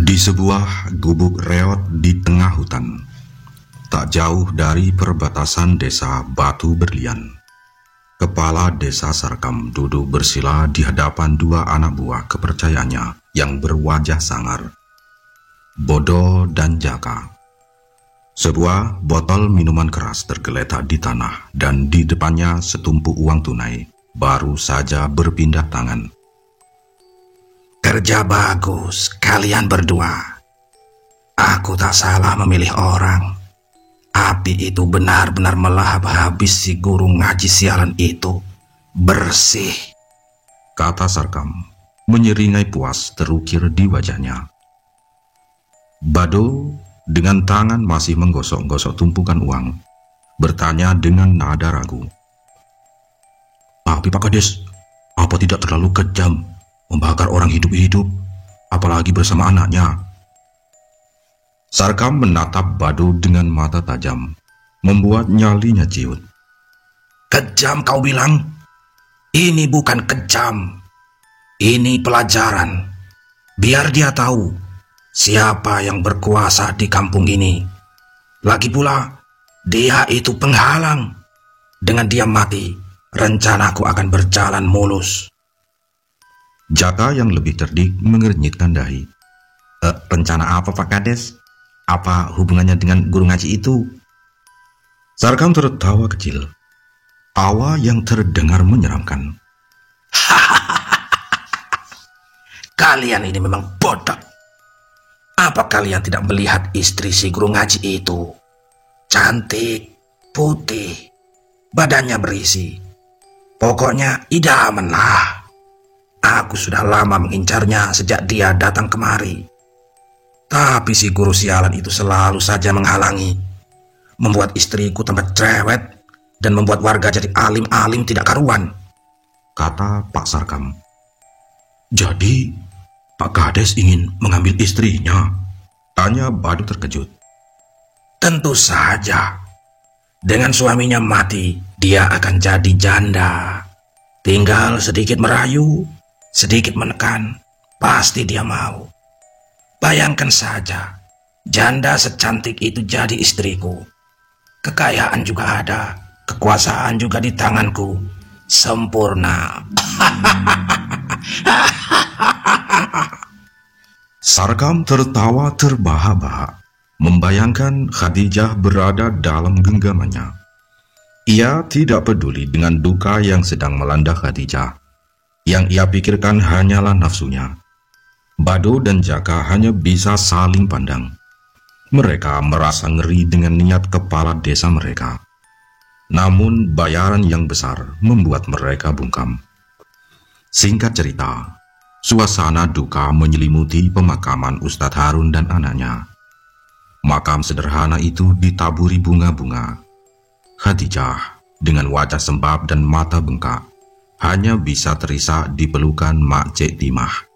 Di sebuah gubuk reot di tengah hutan, tak jauh dari perbatasan desa Batu Berlian, kepala desa Sarkam duduk bersila di hadapan dua anak buah kepercayaannya yang berwajah sangar, Bodo dan Jaka. Sebuah botol minuman keras tergeletak di tanah dan di depannya setumpuk uang tunai baru saja berpindah tangan. Kerja bagus, kalian berdua. Aku tak salah memilih orang. Api itu benar-benar melahap habis si guru ngaji sialan itu. Bersih, kata Sarkam, menyeringai puas terukir di wajahnya. Bado dengan tangan masih menggosok-gosok tumpukan uang, bertanya dengan nada ragu. Tapi Pak Kades, apa tidak terlalu kejam membakar orang hidup-hidup, apalagi bersama anaknya? Sarkam menatap Bado dengan mata tajam, membuat nyalinya ciut. Kejam kau bilang? Ini bukan kejam. Ini pelajaran. Biar dia tahu siapa yang berkuasa di kampung ini. Lagi pula, dia itu penghalang. Dengan dia mati, rencanaku akan berjalan mulus. Jaka yang lebih cerdik mengernyitkan dahi. Rencana apa Pak Kades? Apa hubungannya dengan guru ngaji itu? Sarkam tertawa kecil. Tawa yang terdengar menyeramkan. Kalian ini memang bodoh. Apa kalian tidak melihat istri si guru ngaji itu? Cantik, putih, badannya berisi. Pokoknya idaman lah. Aku sudah lama mengincarnya sejak dia datang kemari. Tapi si guru sialan itu selalu saja menghalangi, membuat istriku tambah cerewet dan membuat warga jadi alim-alim tidak karuan, kata Pak Sarkam. Jadi Pak Kades ingin mengambil istrinya? Tanya Badu terkejut. Tentu saja. Dengan suaminya mati, dia akan jadi janda. Tinggal sedikit merayu, sedikit menekan, pasti dia mau. Bayangkan saja, janda secantik itu jadi istriku. Kekayaan juga ada, kekuasaan juga di tanganku. Sempurna. Sarkam tertawa terbahak-bahak, membayangkan Khadijah berada dalam genggamannya. Ia tidak peduli dengan duka yang sedang melanda Khadijah. Yang ia pikirkan hanyalah nafsunya. Bado dan Jaka hanya bisa saling pandang. Mereka merasa ngeri dengan niat kepala desa mereka. Namun bayaran yang besar membuat mereka bungkam. Singkat cerita, suasana duka menyelimuti pemakaman Ustadz Harun dan anaknya. Makam sederhana itu ditaburi bunga-bunga. Khadijah dengan wajah sembab dan mata bengkak hanya bisa terisak di pelukan Mak Cik Timah.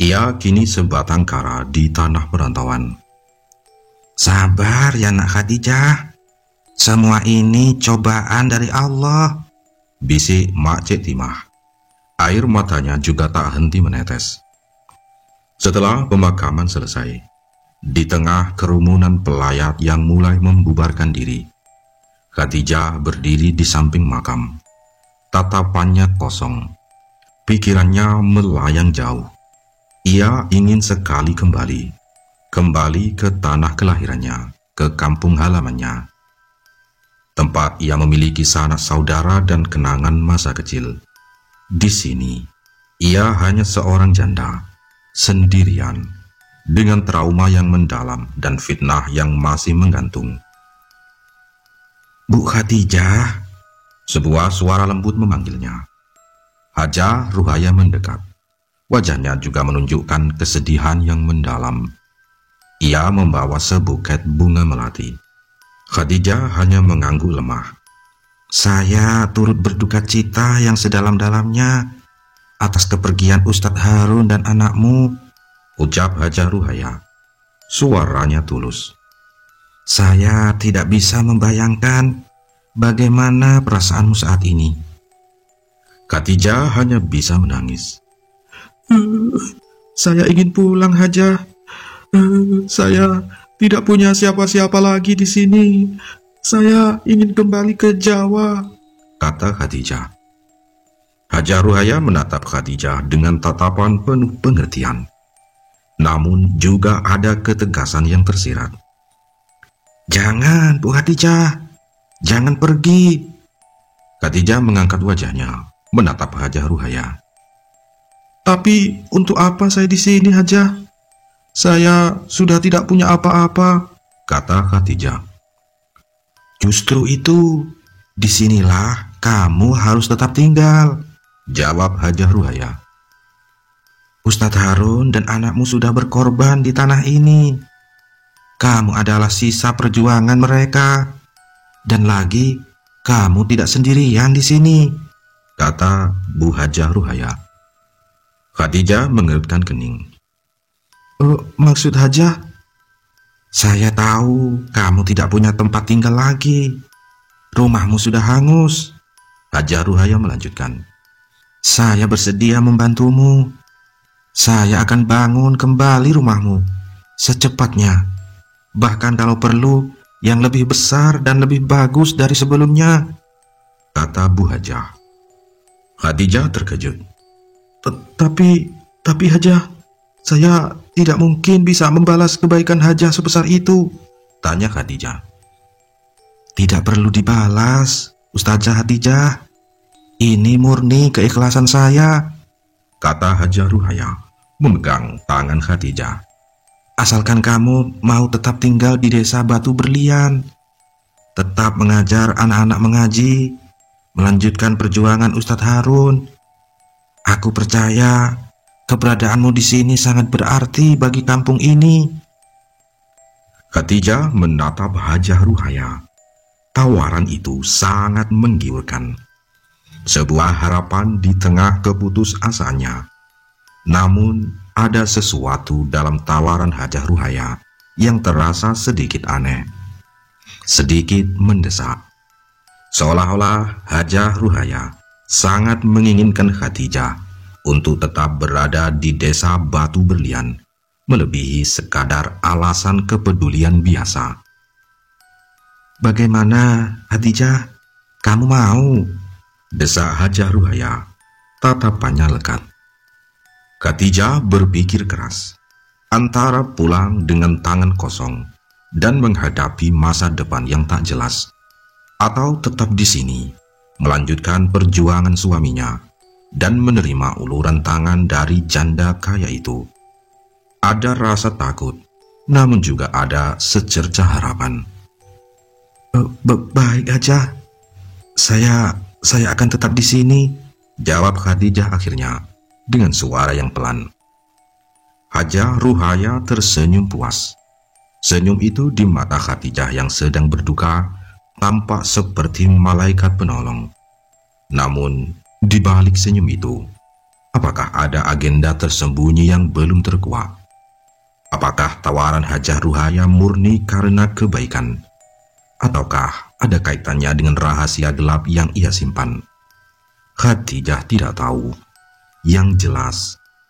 Ia kini sebatang kara di tanah perantauan. Sabar ya nak Khadijah. Semua ini cobaan dari Allah, bisik Mak Cik Timah. Air matanya juga tak henti menetes. Setelah pemakaman selesai, di tengah kerumunan pelayat yang mulai membubarkan diri, Khadijah berdiri di samping makam. Tatapannya kosong, pikirannya melayang jauh. Ia ingin sekali kembali ke tanah kelahirannya, ke kampung halamannya. Tempat ia memiliki sanak saudara dan kenangan masa kecil. Di sini, ia hanya seorang janda, sendirian, dengan trauma yang mendalam dan fitnah yang masih menggantung. Bu Khadijah, sebuah suara lembut memanggilnya. Hajah Ruhaya mendekat. Wajahnya juga menunjukkan kesedihan yang mendalam. Ia membawa sebuket bunga melati. Khadijah hanya mengangguk lemah. Saya turut berduka cita yang sedalam-dalamnya atas kepergian Ustadz Harun dan anakmu, ucap Hajah Ruhaya. Suaranya tulus. Saya tidak bisa membayangkan bagaimana perasaanmu saat ini. Khadijah hanya bisa menangis. Saya ingin pulang, Hajah. Saya tidak punya siapa-siapa lagi di sini. Saya ingin kembali ke Jawa, kata Khadijah. Hajar Ruhaya menatap Khadijah dengan tatapan penuh pengertian. Namun juga ada ketegasan yang tersirat. Jangan, Bu Khadijah. Jangan pergi. Khadijah mengangkat wajahnya, menatap Hajar Ruhaya. Tapi untuk apa saya di sini, Hajah? Saya sudah tidak punya apa-apa, kata Khadijah. Justru itu, disinilah kamu harus tetap tinggal, jawab Hajar Ruhaya. Ustadz Harun dan anakmu sudah berkorban di tanah ini. Kamu adalah sisa perjuangan mereka. Dan lagi, kamu tidak sendirian di sini, kata Bu Hajar Ruhaya. Khadijah mengerutkan kening. Maksud Hajah? Saya tahu kamu tidak punya tempat tinggal lagi. Rumahmu sudah hangus. Hajar Ruhaya melanjutkan. Saya bersedia membantumu. Saya akan bangun kembali rumahmu secepatnya. Bahkan kalau perlu, yang lebih besar dan lebih bagus dari sebelumnya, kata Bu Hajah. Khadijah terkejut. Tapi Hajah, saya tidak mungkin bisa membalas kebaikan Hajah sebesar itu, tanya Khadijah. Tidak perlu dibalas, Ustazah Khadijah. Ini murni keikhlasan saya, kata Hajar Ruhaya, memegang tangan Khadijah. Asalkan kamu mau tetap tinggal di desa Batu Berlian, tetap mengajar anak-anak mengaji, melanjutkan perjuangan Ustadz Harun. Aku percaya keberadaanmu di sini sangat berarti bagi kampung ini. Khadijah menatap Hajar Ruhaya. Tawaran itu sangat menggiurkan. Sebuah harapan di tengah keputusasaannya. Namun, ada sesuatu dalam tawaran Hajar Ruhaya yang terasa sedikit aneh, sedikit mendesak. Seolah-olah Hajar Ruhaya sangat menginginkan Khadijah untuk tetap berada di desa Batu Berlian, melebihi sekadar alasan kepedulian biasa. Bagaimana, Khadijah? Kamu mau? Desak Hajar Ruhaya, tatapannya lekat. Khadijah berpikir keras, antara pulang dengan tangan kosong dan menghadapi masa depan yang tak jelas, atau tetap di sini, melanjutkan perjuangan suaminya, dan menerima uluran tangan dari janda kaya itu. Ada rasa takut, namun juga ada secerca harapan. Baik aja, saya akan tetap di sini, jawab Khadijah akhirnya, dengan suara yang pelan. Hajar Ruhaya tersenyum puas. Senyum itu di mata Khadijah yang sedang berduka tampak seperti malaikat penolong. Namun, di balik senyum itu, apakah ada agenda tersembunyi yang belum terkuak? Apakah tawaran Hajar Ruhaya murni karena kebaikan? Ataukah ada kaitannya dengan rahasia gelap yang ia simpan? Khadijah tidak tahu. Yang jelas,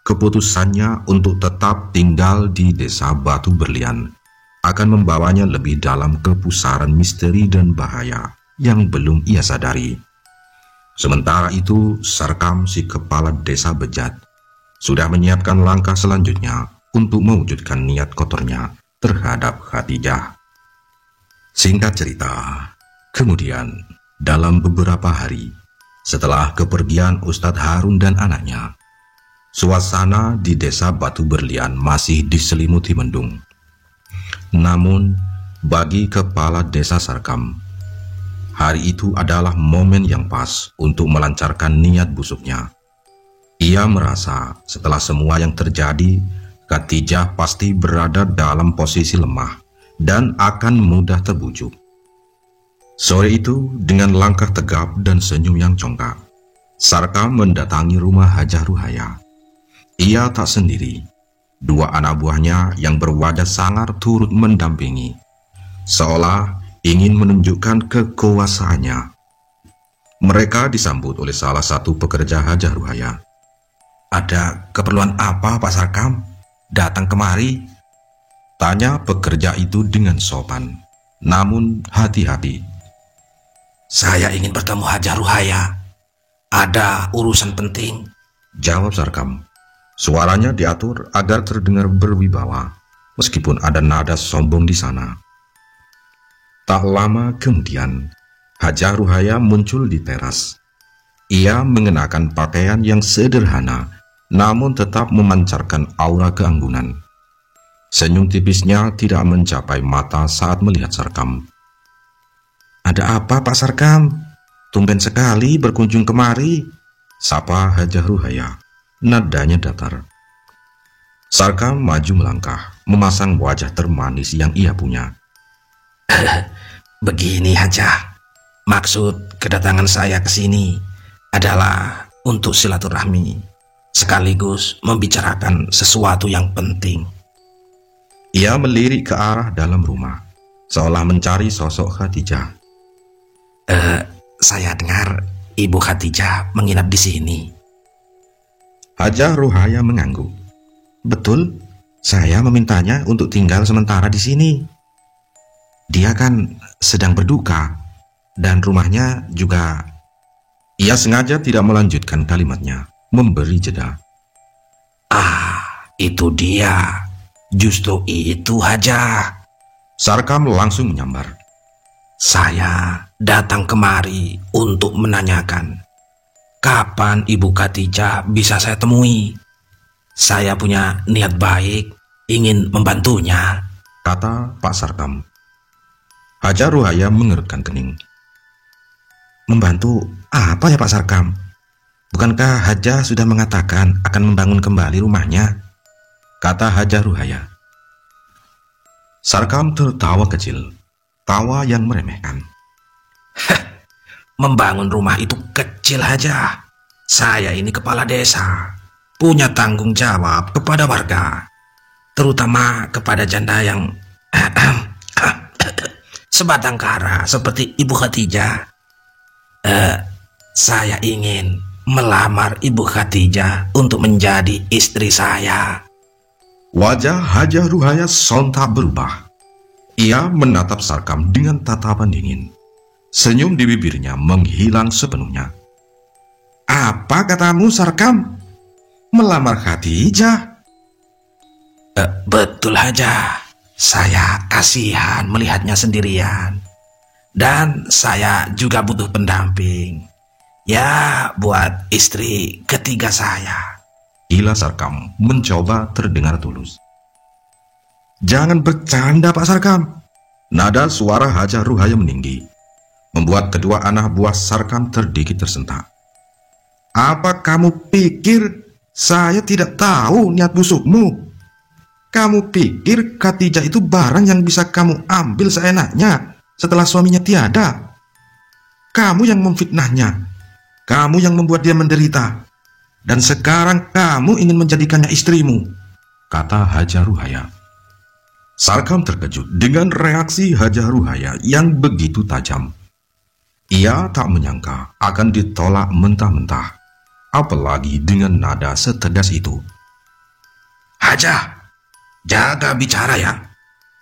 keputusannya untuk tetap tinggal di desa Batu Berlian akan membawanya lebih dalam kepusaran misteri dan bahaya yang belum ia sadari. Sementara itu, Sarkam, si kepala desa bejat, sudah menyiapkan langkah selanjutnya untuk mewujudkan niat kotornya terhadap Khadijah. Singkat cerita, kemudian dalam beberapa hari setelah kepergian Ustadz Harun dan anaknya, suasana di desa Batu Berlian masih diselimuti mendung. Namun, bagi kepala desa Sarkam, hari itu adalah momen yang pas untuk melancarkan niat busuknya. Ia merasa setelah semua yang terjadi, Khadijah pasti berada dalam posisi lemah dan akan mudah terbujuk. Sore itu, dengan langkah tegap dan senyum yang congkak, Sarkam mendatangi rumah Hajar Ruhaya. Ia tak sendiri. Dua anak buahnya yang berwajah sangar turut mendampingi, seolah ingin menunjukkan kekuasaannya. Mereka disambut oleh salah satu pekerja Hajar Ruhaya. Ada keperluan apa, Pak Sarkam? Datang kemari? Tanya pekerja itu dengan sopan, namun hati-hati. Saya ingin bertemu Haja Ruhaya. Ada urusan penting, jawab Sarkam. Suaranya diatur agar terdengar berwibawa, meskipun ada nada sombong di sana. Tak lama kemudian, Haja Ruhaya muncul di teras. Ia mengenakan pakaian yang sederhana, namun tetap memancarkan aura keanggunan. Senyum tipisnya tidak mencapai mata saat melihat Sarkam. "Ada apa, Pak Sarkam? Tumben sekali berkunjung kemari," sapa Haja Ruhaya. Nadanya datar. Sarkam maju melangkah, memasang wajah termanis yang ia punya. "Begini, Haja. Maksud kedatangan saya ke sini adalah untuk silaturahmi, sekaligus membicarakan sesuatu yang penting." Ia melirik ke arah dalam rumah, seolah mencari sosok Khadijah. Saya dengar Ibu Khadijah menginap di sini." Haja Ruhaya mengangguk. "Betul, saya memintanya untuk tinggal sementara di sini. Dia kan sedang berduka, dan rumahnya juga..." Ia sengaja tidak melanjutkan kalimatnya, memberi jeda. Itu dia. Justru itu, Haja. Sarkam langsung menyambar. "Saya datang kemari untuk menanyakan, kapan Ibu Khadijah bisa saya temui? Saya punya niat baik, ingin membantunya," kata Pak Sarkam. Haja Ruhaya mengerutkan kening. "Membantu apa ya, Pak Sarkam? Bukankah Haja sudah mengatakan akan membangun kembali rumahnya?" kata Haja Ruhaya. Sarkam tertawa kecil, tawa yang meremehkan. "Membangun rumah itu kecil, Haja. Saya ini kepala desa, punya tanggung jawab kepada warga, terutama kepada janda yang sebatang kara seperti Ibu Khadijah. Saya ingin melamar Ibu Khadijah untuk menjadi istri saya." Wajah Haja Ruhaya sontak berubah. Ia menatap Sarkam dengan tatapan dingin. Senyum di bibirnya menghilang sepenuhnya. "Apa katamu, Sarkam? Melamar Khadijah?" Betul, Haja. Saya kasihan melihatnya sendirian. Dan saya juga butuh pendamping. Ya, buat istri ketiga saya. Gila Sarkam mencoba terdengar tulus. "Jangan bercanda, Pak Sarkam." Nada suara Haja Ruhaya meninggi, membuat kedua anak buah Sarkam terdigit tersentak. "Apa kamu pikir saya tidak tahu niat busukmu? Kamu pikir Khadijah itu barang yang bisa kamu ambil seenaknya setelah suaminya tiada? Kamu yang memfitnahnya, kamu yang membuat dia menderita. Dan sekarang kamu ingin menjadikannya istrimu," kata Haja Ruhaya. Sarkam terkejut dengan reaksi Haja Ruhaya yang begitu tajam. Ia tak menyangka akan ditolak mentah-mentah, apalagi dengan nada setegas itu. "Haja, jaga bicara ya.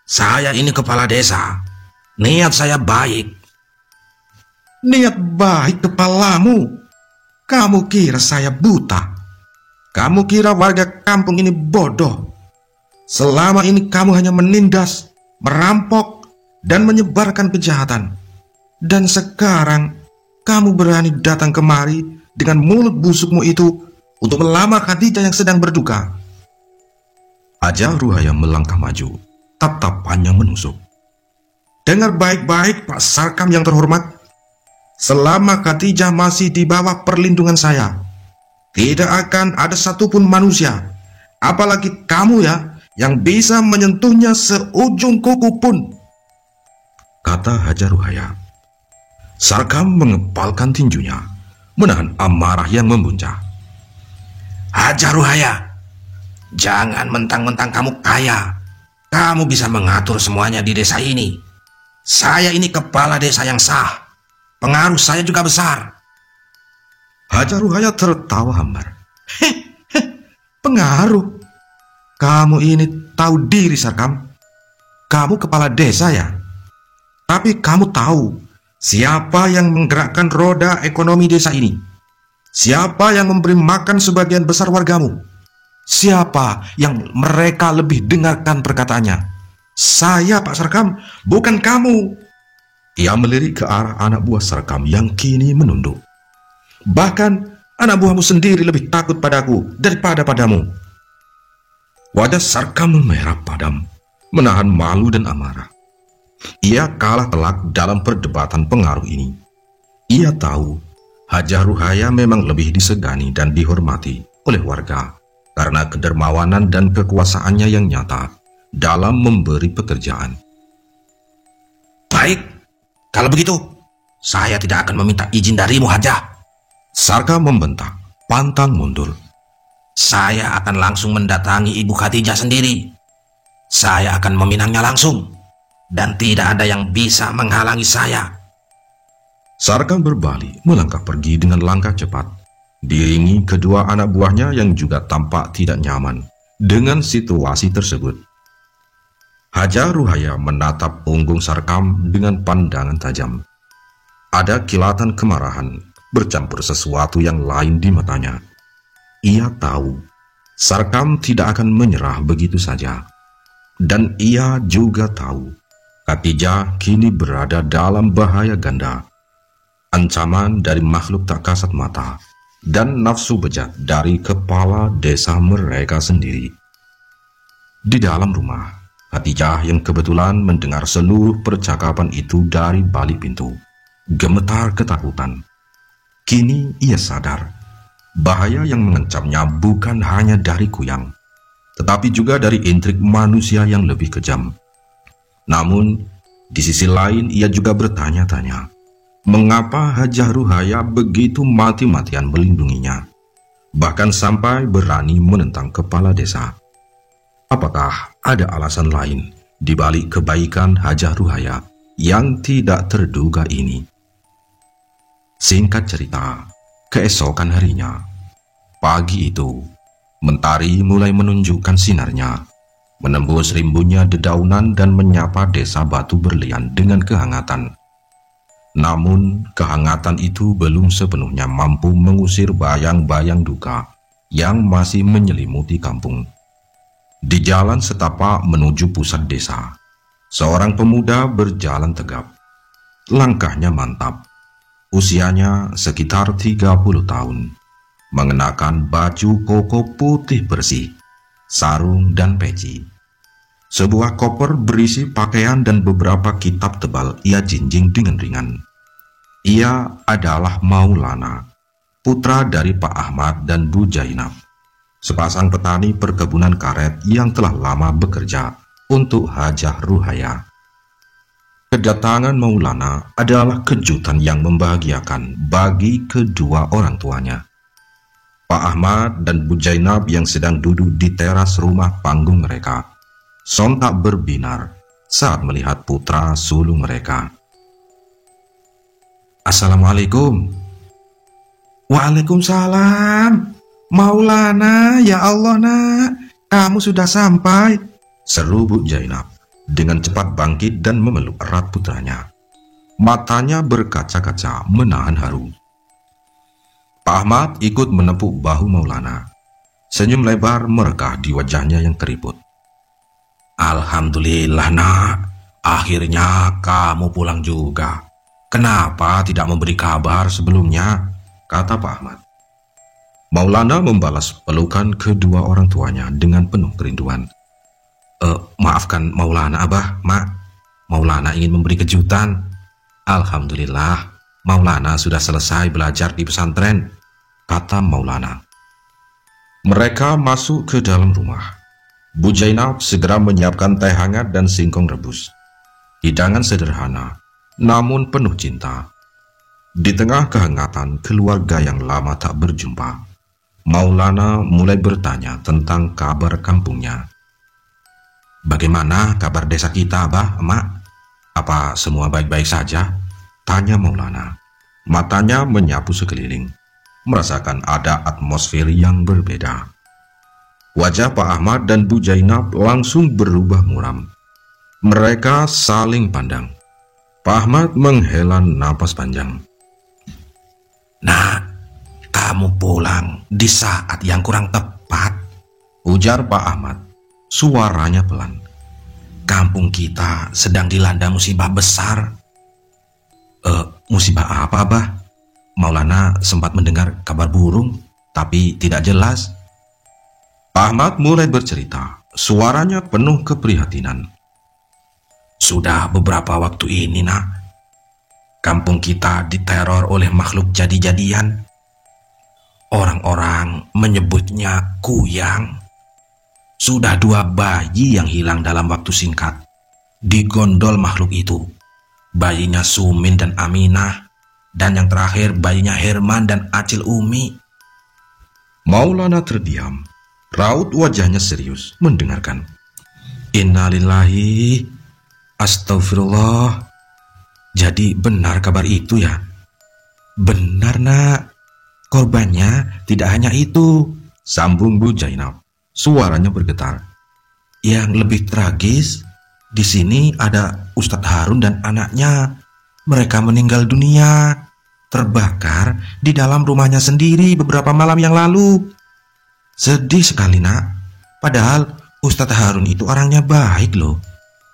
Saya ini kepala desa. Niat saya baik." "Niat baik kepalamu? Kamu kira saya buta? Kamu kira warga kampung ini bodoh? Selama ini kamu hanya menindas, merampok, dan menyebarkan kejahatan. Dan sekarang kamu berani datang kemari dengan mulut busukmu itu untuk melamar Khadijah yang sedang berduka." Haja Ruhaya melangkah maju, tatapannya menusuk. "Dengar baik-baik, Pak Sarkam yang terhormat. Selama Khadijah masih di bawah perlindungan saya, tidak akan ada satupun manusia, apalagi kamu ya, yang bisa menyentuhnya seujung kuku pun," kata Haja Ruhaya. Sarkam mengepalkan tinjunya, menahan amarah yang membuncah. "Haja Ruhaya, jangan mentang-mentang kamu kaya, kamu bisa mengatur semuanya di desa ini. Saya ini kepala desa yang sah. Pengaruh saya juga besar." Haja Ruhaya tertawa hambar. "Pengaruh? Kamu ini tahu diri, Sarkam. kamu kepala desa ya? Tapi kamu tahu siapa yang menggerakkan roda ekonomi desa ini? Siapa yang memberi makan sebagian besar wargamu? Siapa yang mereka lebih dengarkan perkataannya? Saya, Pak Sarkam, bukan kamu. Ia melirik ke arah anak buah Sarkam yang kini menunduk. Bahkan anak buahmu sendiri lebih takut padaku daripada padamu. Wajah Sarkam memerah padam, menahan malu dan amarah. Ia kalah telak dalam perdebatan pengaruh ini. Ia tahu Hajah Ruhaya memang lebih disegani dan dihormati oleh warga karena kedermawanan dan kekuasaannya yang nyata dalam memberi pekerjaan. Baik, kalau begitu, saya tidak akan meminta izin darimu, Hajah. Sarkam membentak, pantang mundur. Saya akan langsung mendatangi Ibu Khadijah sendiri. Saya akan meminangnya langsung, dan tidak ada yang bisa menghalangi saya. Sarkam berbalik melangkah pergi dengan langkah cepat, diiringi kedua anak buahnya yang juga tampak tidak nyaman dengan situasi tersebut. Hajah Ruhaya menatap punggung Sarkam dengan pandangan tajam. Ada kilatan kemarahan bercampur sesuatu yang lain di matanya. Ia tahu Sarkam tidak akan menyerah begitu saja. Dan ia juga tahu Khadijah kini berada dalam bahaya ganda. Ancaman dari makhluk tak kasat mata dan nafsu bejat dari kepala desa mereka sendiri. Di dalam rumah, Khadijah yang kebetulan mendengar seluruh percakapan itu dari balik pintu, gemetar ketakutan. Kini ia sadar, bahaya yang mengancamnya bukan hanya dari kuyang, tetapi juga dari intrik manusia yang lebih kejam. Namun, di sisi lain ia juga bertanya-tanya, mengapa Hajah Ruhaya begitu mati-matian melindunginya, bahkan sampai berani menentang kepala desa. Apakah ada alasan lain di balik kebaikan Hajah Ruhaya yang tidak terduga ini? Singkat cerita, keesokan harinya, pagi itu, mentari mulai menunjukkan sinarnya, menembus rimbunnya dedaunan dan menyapa desa Batu Berlian dengan kehangatan. Namun, kehangatan itu belum sepenuhnya mampu mengusir bayang-bayang duka yang masih menyelimuti kampung. Di jalan setapak menuju pusat desa, seorang pemuda berjalan tegap. Langkahnya mantap. Usianya sekitar 30 tahun. Mengenakan baju koko putih bersih, sarung dan peci. Sebuah koper berisi pakaian dan beberapa kitab tebal ia jinjing dengan ringan. Ia adalah Maulana, putra dari Pak Ahmad dan Bu Jainab, sepasang petani perkebunan karet yang telah lama bekerja untuk Hajah Ruhaya. Kedatangan Maulana adalah kejutan yang membahagiakan bagi kedua orang tuanya. Pak Ahmad dan Bu Jainab yang sedang duduk di teras rumah panggung mereka sontak berbinar saat melihat putra sulung mereka. Assalamualaikum. Waalaikumsalam. Maulana, ya Allah nak, kamu sudah sampai, seru Bu Jainab dengan cepat bangkit dan memeluk erat putranya. Matanya berkaca-kaca menahan haru. Pak Ahmad ikut menepuk bahu Maulana. Senyum lebar merekah di wajahnya yang keriput. Alhamdulillah nak, akhirnya kamu pulang juga. Kenapa tidak memberi kabar sebelumnya? Kata Pak Ahmad. Maulana membalas pelukan kedua orang tuanya dengan penuh kerinduan. Maafkan Maulana Abah, Mak. Maulana ingin memberi kejutan. Alhamdulillah, Maulana sudah selesai belajar di pesantren, kata Maulana. Mereka masuk ke dalam rumah. Bu Jainab segera menyiapkan teh hangat dan singkong rebus. Hidangan sederhana, namun penuh cinta. Di tengah kehangatan keluarga yang lama tak berjumpa, Maulana mulai bertanya tentang kabar kampungnya. Bagaimana kabar desa kita, Abah, Emak? Apa semua baik-baik saja? Tanya Maulana. Matanya menyapu sekeliling, merasakan ada atmosfer yang berbeda. Wajah Pak Ahmad dan Bu Jainab langsung berubah muram. Mereka saling pandang. Pak Ahmad menghela napas panjang. Nak, kamu pulang di saat yang kurang tepat, ujar Pak Ahmad. Suaranya pelan. Kampung kita sedang dilanda musibah besar. Musibah apa, Abah? Maulana sempat mendengar kabar burung, tapi tidak jelas. Pak Ahmad mulai bercerita. Suaranya penuh keprihatinan. Sudah beberapa waktu ini, Nak, kampung kita diteror oleh makhluk jadi-jadian. Orang-orang menyebutnya kuyang. Sudah 2 bayi yang hilang dalam waktu singkat. Digondol makhluk itu. Bayinya Sumin dan Aminah. Dan yang terakhir bayinya Herman dan Acil Umi. Maulana terdiam. Raut wajahnya serius mendengarkan. Innalillahi, astagfirullah. Jadi benar kabar itu ya? Benar, Nak. Korbannya tidak hanya itu, sambung Bu Jainab. Suaranya bergetar. Yang lebih tragis, di sini ada Ustadz Harun dan anaknya. Mereka meninggal dunia, terbakar di dalam rumahnya sendiri beberapa malam yang lalu. Sedih sekali, Nak. Padahal Ustadz Harun itu orangnya baik loh.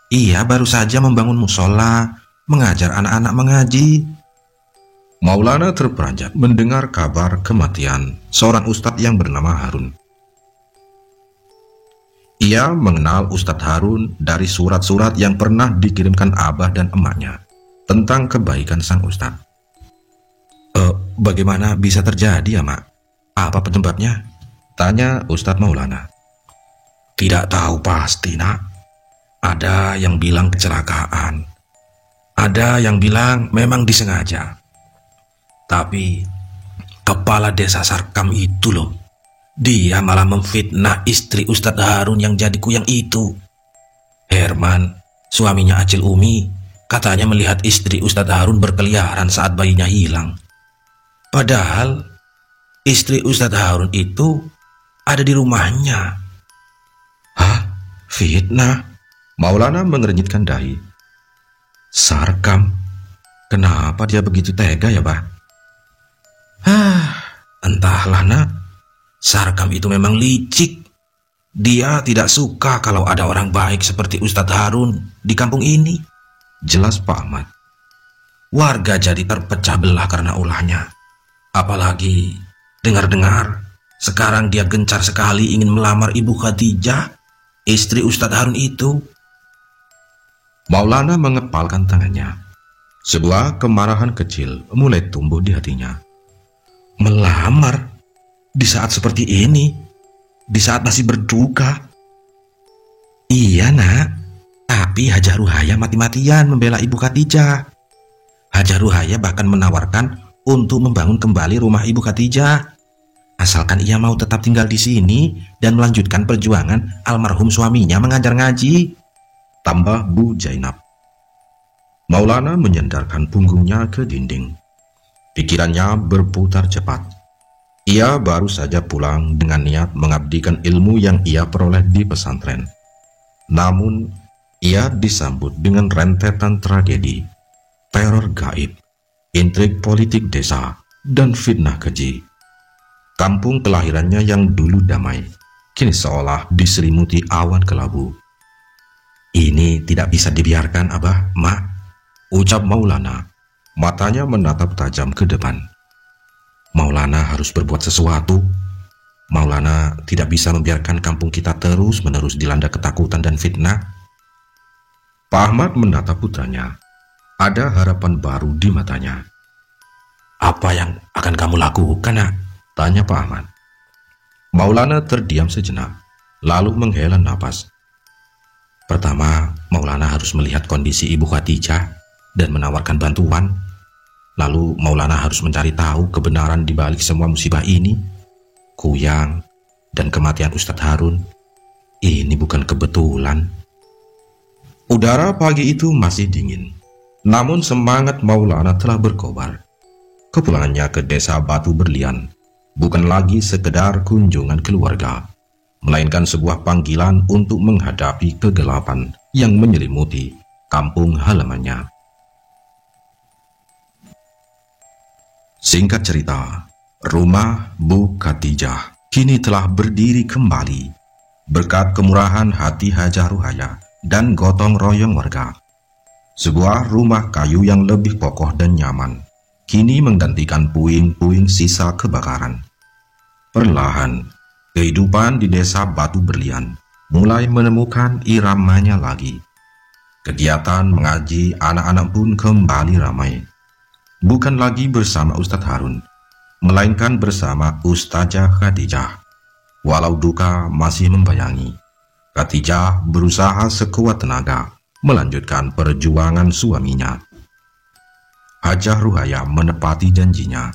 Ia baru saja membangun musola, mengajar anak-anak mengaji. Maulana terperanjat mendengar kabar kematian seorang ustadz yang bernama Harun. Ia mengenal Ustadz Harun dari surat-surat yang pernah dikirimkan abah dan emaknya tentang kebaikan sang ustadz. Bagaimana bisa terjadi ya, Mak? Apa penyebabnya? Tanya Ustadz Maulana. Tidak tahu pasti, Nak. Ada yang bilang kecelakaan. Ada yang bilang memang disengaja. Tapi kepala desa Sarkam itu loh, dia malah memfitnah istri Ustadz Harun yang jadi kuyang itu. Herman, suaminya Acil Umi, katanya melihat istri Ustadz Harun berkeliaran saat bayinya hilang. Padahal istri Ustadz Harun itu ada di rumahnya. Hah? Fitnah? Maulana mengernyitkan dahi. Sarkam? Kenapa dia begitu tega ya, Bah? Entahlah, Nak. Sarkam itu memang licik. Dia tidak suka kalau ada orang baik seperti Ustadz Harun di kampung ini. Jelas Pak Ahmad. Warga jadi terpecah belah karena ulahnya. Apalagi dengar-dengar sekarang dia gencar sekali ingin melamar Ibu Khadijah, istri Ustadz Harun itu. Maulana mengepalkan tangannya. Sebuah kemarahan kecil mulai tumbuh di hatinya. Melamar? Di saat seperti ini? Di saat masih berduka? Iya, Nak. Tapi Hajar Ruhaya mati-matian membela Ibu Khadijah. Hajar Ruhaya bahkan menawarkan untuk membangun kembali rumah Ibu Khadijah. Asalkan ia mau tetap tinggal di sini dan melanjutkan perjuangan almarhum suaminya mengajar ngaji. Tambah Bu Jainab. Maulana menyandarkan punggungnya ke dinding. Pikirannya berputar cepat. Ia baru saja pulang dengan niat mengabdikan ilmu yang ia peroleh di pesantren. Namun, ia disambut dengan rentetan tragedi, teror gaib, intrik politik desa, dan fitnah keji. Kampung kelahirannya yang dulu damai, kini seolah diselimuti awan kelabu. Ini tidak bisa dibiarkan, Abah, Mak, ucap Maulana. Matanya menatap tajam ke depan. Maulana harus berbuat sesuatu. Maulana tidak bisa membiarkan kampung kita terus-menerus dilanda ketakutan dan fitnah. Pak Ahmad menatap putranya. Ada harapan baru di matanya. Apa yang akan kamu lakukan, Nak? Tanya Pak Ahmad. Maulana terdiam sejenak, lalu menghela napas. Pertama, Maulana harus melihat kondisi Ibu Khadijah dan menawarkan bantuan. Lalu Maulana harus mencari tahu kebenaran di balik semua musibah ini. Kuyang dan kematian Ustadz Harun, ini bukan kebetulan. Udara pagi itu masih dingin, namun semangat Maulana telah berkobar. Kepulangannya ke desa Batu Berlian bukan lagi sekedar kunjungan keluarga, melainkan sebuah panggilan untuk menghadapi kegelapan yang menyelimuti kampung halamannya. Singkat cerita, rumah Bu Khadijah kini telah berdiri kembali berkat kemurahan hati Hajah Ruhaya dan gotong royong warga. Sebuah rumah kayu yang lebih kokoh dan nyaman kini menggantikan puing-puing sisa kebakaran. Perlahan, kehidupan di desa Batu Berlian mulai menemukan iramanya lagi. Kegiatan mengaji anak-anak pun kembali ramai. Bukan lagi bersama Ustadz Harun, melainkan bersama Ustazah Khadijah. Walau duka masih membayangi, Khadijah berusaha sekuat tenaga melanjutkan perjuangan suaminya. Hajah Ruhaya menepati janjinya,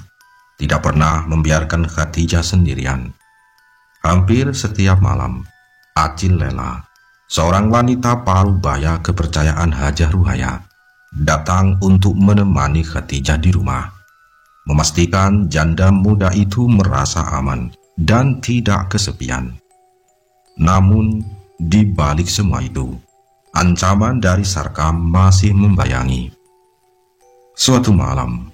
tidak pernah membiarkan Khadijah sendirian. Hampir setiap malam, Acil Lela, seorang wanita parubaya kepercayaan Hajah Ruhaya, datang untuk menemani Khadijah di rumah, memastikan janda muda itu merasa aman dan tidak kesepian. Namun, di balik semua itu, ancaman dari Sarkam masih membayangi. Suatu malam,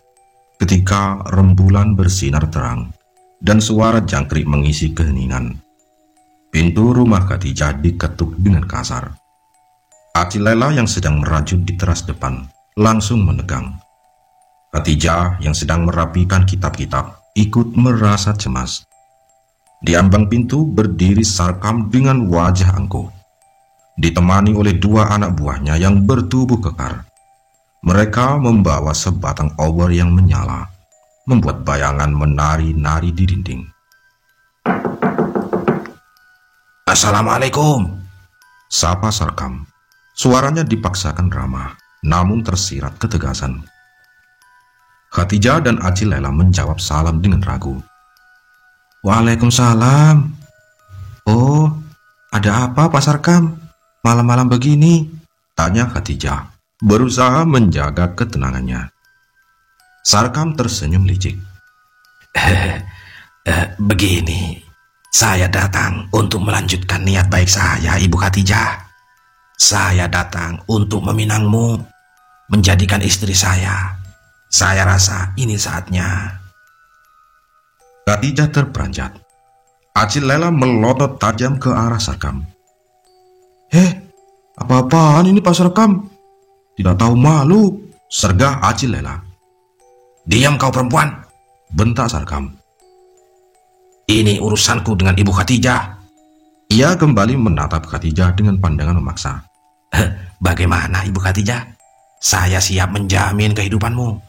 ketika rembulan bersinar terang dan suara jangkrik mengisi keheningan, pintu rumah Khadijah diketuk dengan kasar. Acil Lela yang sedang merajut di teras depan langsung menegang. Khadijah yang sedang merapikan kitab-kitab ikut merasa cemas. Di ambang pintu berdiri Sarkam dengan wajah angkuh, ditemani oleh dua anak buahnya yang bertubuh kekar. Mereka membawa sebatang obor yang menyala, membuat bayangan menari-nari di dinding. Assalamualaikum, sapa Sarkam. Suaranya dipaksakan ramah, namun tersirat ketegasan. Khadijah dan Acil Lela menjawab salam dengan ragu. Waalaikumsalam. Oh, ada apa Pak Sarkam? Malam-malam begini? Tanya Khadijah, berusaha menjaga ketenangannya. Sarkam tersenyum licik. Begini, saya datang untuk melanjutkan niat baik saya, Ibu Khadijah. Saya datang untuk meminangmu, menjadikan istri saya. Saya rasa ini saatnya. Khadijah terperanjat. Acil Lela melotot tajam ke arah Sarkam. Apa-apaan ini Pak Sarkam? Tidak tahu malu, sergah Acil Lela. Diam kau perempuan, bentak Sarkam. Ini urusanku dengan Ibu Khadijah. Ia kembali menatap Khadijah dengan pandangan memaksa. Bagaimana Ibu Khadijah? Saya siap menjamin kehidupanmu.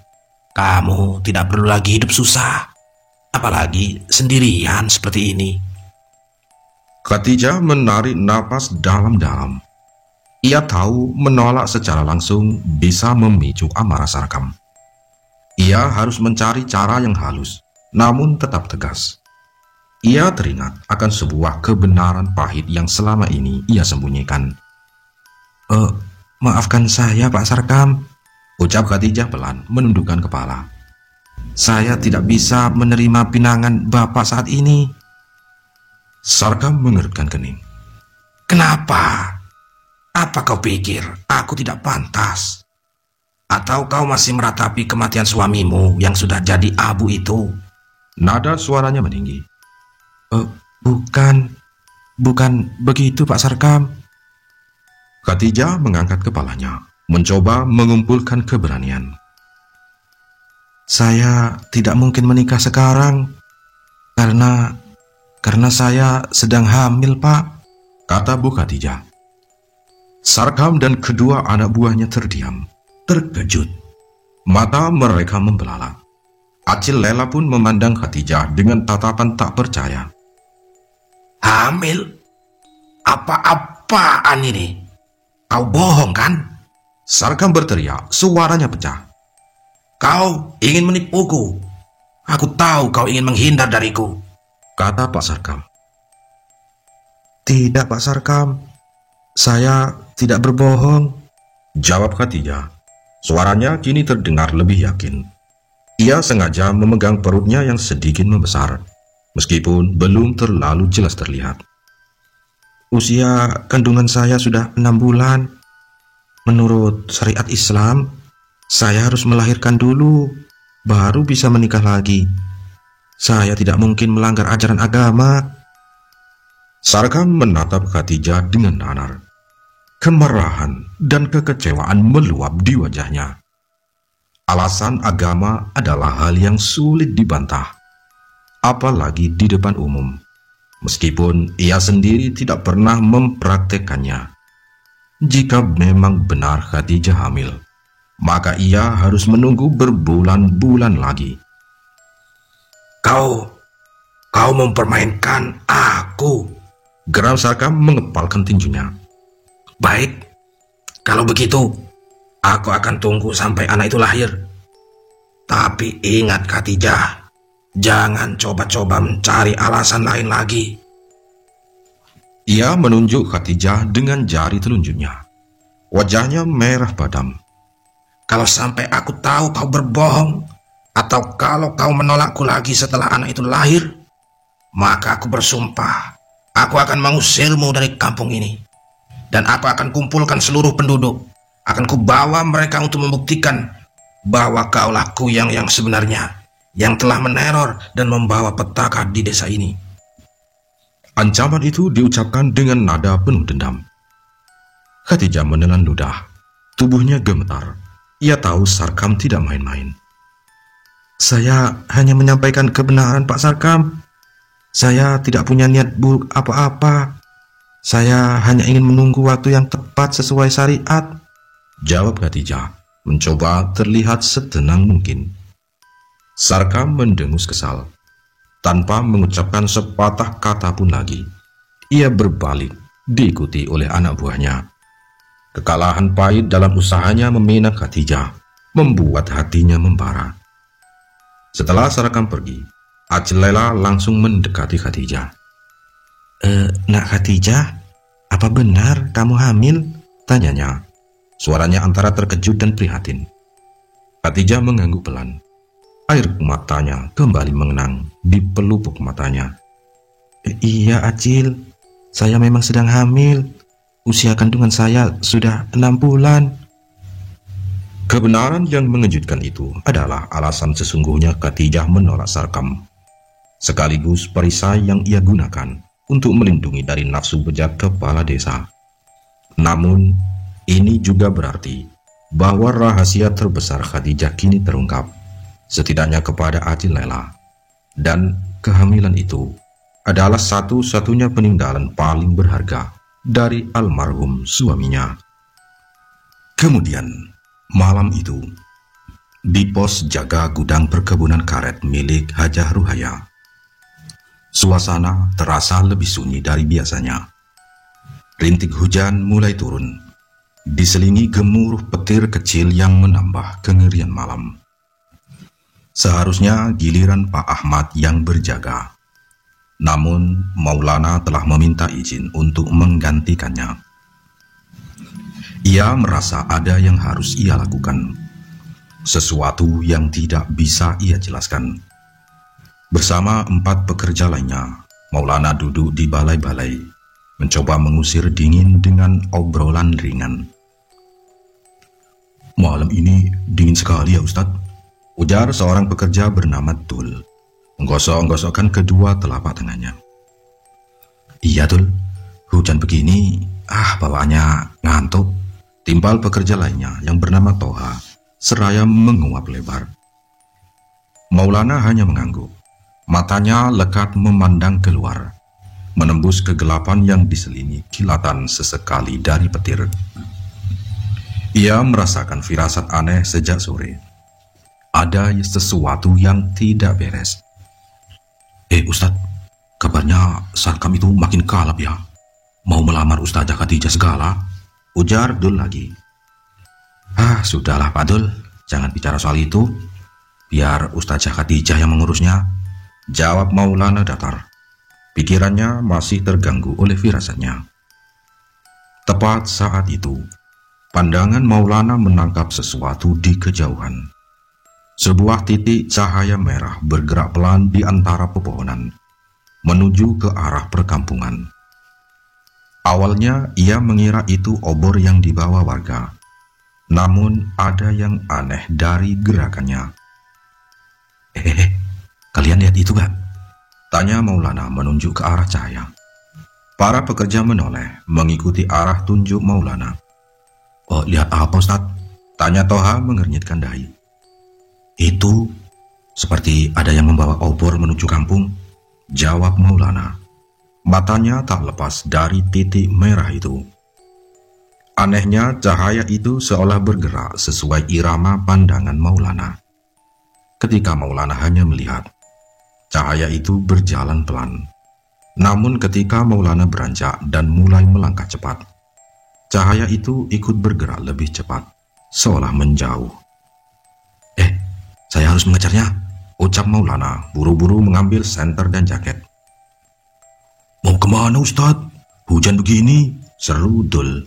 Kamu tidak perlu lagi hidup susah, apalagi sendirian seperti ini. Khadijah menarik napas dalam-dalam. Ia tahu menolak secara langsung bisa memicu amarah Sarkam. Ia harus mencari cara yang halus, namun tetap tegas. Ia teringat akan sebuah kebenaran pahit yang selama ini ia sembunyikan. Maafkan saya Pak Sarkam, ucap Khadijah pelan menundukkan kepala. Saya tidak bisa menerima pinangan Bapak saat ini. Sarkam mengerutkan kening. Kenapa? Apa kau pikir aku tidak pantas? Atau kau masih meratapi kematian suamimu yang sudah jadi abu itu? Nada suaranya meninggi. Bukan begitu Pak Sarkam. Khadijah mengangkat kepalanya, mencoba mengumpulkan keberanian. Saya tidak mungkin menikah sekarang karena saya sedang hamil, Pak, kata Bu Khadijah. Sarkam dan kedua anak buahnya terdiam, terkejut. Mata mereka membelalak. Acil Lela pun memandang Khadijah dengan tatapan tak percaya. Hamil? Apa-apaan ini? Kau bohong kan? Sarkam berteriak, suaranya pecah. Kau ingin menipuku. Aku tahu kau ingin menghindar dariku, kata Pak Sarkam. Tidak Pak Sarkam, saya tidak berbohong, jawab Khadijah. Suaranya kini terdengar lebih yakin. Ia sengaja memegang perutnya yang sedikit membesar, meskipun belum terlalu jelas terlihat. Usia kandungan saya sudah 6 bulan. Menurut syariat Islam, saya harus melahirkan dulu, baru bisa menikah lagi. Saya tidak mungkin melanggar ajaran agama. Sarkam menatap Khadijah dengan nanar. Kemarahan dan kekecewaan meluap di wajahnya. Alasan agama adalah hal yang sulit dibantah, apalagi di depan umum, meskipun ia sendiri tidak pernah mempraktekannya. Jika memang benar Khadijah hamil, maka ia harus menunggu berbulan-bulan lagi. Kau mempermainkan aku, geram Sarkam mengepalkan tinjunya. Baik, kalau begitu, aku akan tunggu sampai anak itu lahir. Tapi ingat Khadijah, jangan coba-coba mencari alasan lain lagi. Ia menunjuk Khadijah dengan jari telunjuknya. Wajahnya merah padam. Kalau sampai aku tahu kau berbohong, atau kalau kau menolakku lagi setelah anak itu lahir, maka aku bersumpah, aku akan mengusirmu dari kampung ini. Dan aku akan kumpulkan seluruh penduduk. Akan kubawa mereka untuk membuktikan bahwa kaulah kuyang yang sebenarnya, yang telah meneror dan membawa petaka di desa ini. Ancaman itu diucapkan dengan nada penuh dendam. Khadijah menelan ludah. Tubuhnya gemetar. Ia tahu Sarkam tidak main-main. Saya hanya menyampaikan kebenaran, Pak Sarkam. Saya tidak punya niat buruk apa-apa. Saya hanya ingin menunggu waktu yang tepat sesuai syariat, jawab Khadijah, mencoba terlihat setenang mungkin. Sarkam mendengus kesal. Tanpa mengucapkan sepatah kata pun lagi, ia berbalik, diikuti oleh anak buahnya. Kekalahan pahit dalam usahanya meminang Khadijah membuat hatinya membara. Setelah Sarkam pergi, Acil Laila langsung mendekati Khadijah. Nak Khadijah, apa benar kamu hamil? Tanyanya. Suaranya antara terkejut dan prihatin. Khadijah mengangguk pelan. Air matanya kembali mengenang di pelupuk matanya. Iya Acil, saya memang sedang hamil. Usia kandungan saya sudah 6 bulan. Kebenaran yang mengejutkan itu adalah alasan sesungguhnya Khadijah menolak Sarkam, sekaligus perisai yang ia gunakan untuk melindungi dari nafsu bejat kepala desa. Namun, ini juga berarti bahwa rahasia terbesar Khadijah kini terungkap, setidaknya kepada Acil Laila. Dan kehamilan itu adalah satu-satunya peninggalan paling berharga dari almarhum suaminya. Kemudian, malam itu, di pos jaga gudang perkebunan karet milik Hajah Ruhaya, suasana terasa lebih sunyi dari biasanya. Rintik hujan mulai turun, diselingi gemuruh petir kecil yang menambah kengerian malam. Seharusnya giliran Pak Ahmad yang berjaga. Namun Maulana telah meminta izin untuk menggantikannya. Ia merasa ada yang harus ia lakukan, sesuatu yang tidak bisa ia jelaskan. Bersama 4 pekerja lainnya, Maulana duduk di balai-balai, mencoba mengusir dingin dengan obrolan ringan. "Malam ini dingin sekali ya Ustadz," ujar seorang pekerja bernama Tul, menggosok-gosokkan kedua telapak tangannya. "Iya Tul, hujan begini, bawaannya ngantuk," timpal pekerja lainnya yang bernama Toha, seraya menguap lebar. Maulana hanya mengangguk, matanya lekat memandang keluar, menembus kegelapan yang diselingi kilatan sesekali dari petir. Ia merasakan firasat aneh sejak sore. Ada sesuatu yang tidak beres. Ustadz, kabarnya Sarkam itu makin kalap ya. Mau melamar Ustazah Khadijah segala," ujar Dul lagi. Sudahlah Pak Dul, jangan bicara soal itu. Biar Ustazah Khadijah yang mengurusnya, jawab Maulana datar. Pikirannya masih terganggu oleh firasatnya. Tepat saat itu, pandangan Maulana menangkap sesuatu di kejauhan. Sebuah titik cahaya merah bergerak pelan di antara pepohonan, menuju ke arah perkampungan. Awalnya ia mengira itu obor yang dibawa warga. Namun ada yang aneh dari gerakannya. Kalian lihat itu gak? Tanya Maulana menunjuk ke arah cahaya. Para pekerja menoleh mengikuti arah tunjuk Maulana. Oh, lihat apa Ustaz? Tanya Toha mengernyitkan dahi. Itu seperti ada yang membawa obor menuju kampung, jawab Maulana. Matanya tak lepas dari titik merah itu. Anehnya cahaya itu seolah bergerak sesuai irama pandangan Maulana. Ketika Maulana hanya melihat, cahaya itu berjalan pelan. Namun ketika Maulana beranjak dan mulai melangkah cepat, cahaya itu ikut bergerak lebih cepat, seolah menjauh. Saya harus mengejarnya, ucap Maulana buru-buru mengambil senter dan jaket. Mau kemana Ustadz? Hujan begini, seru Dul.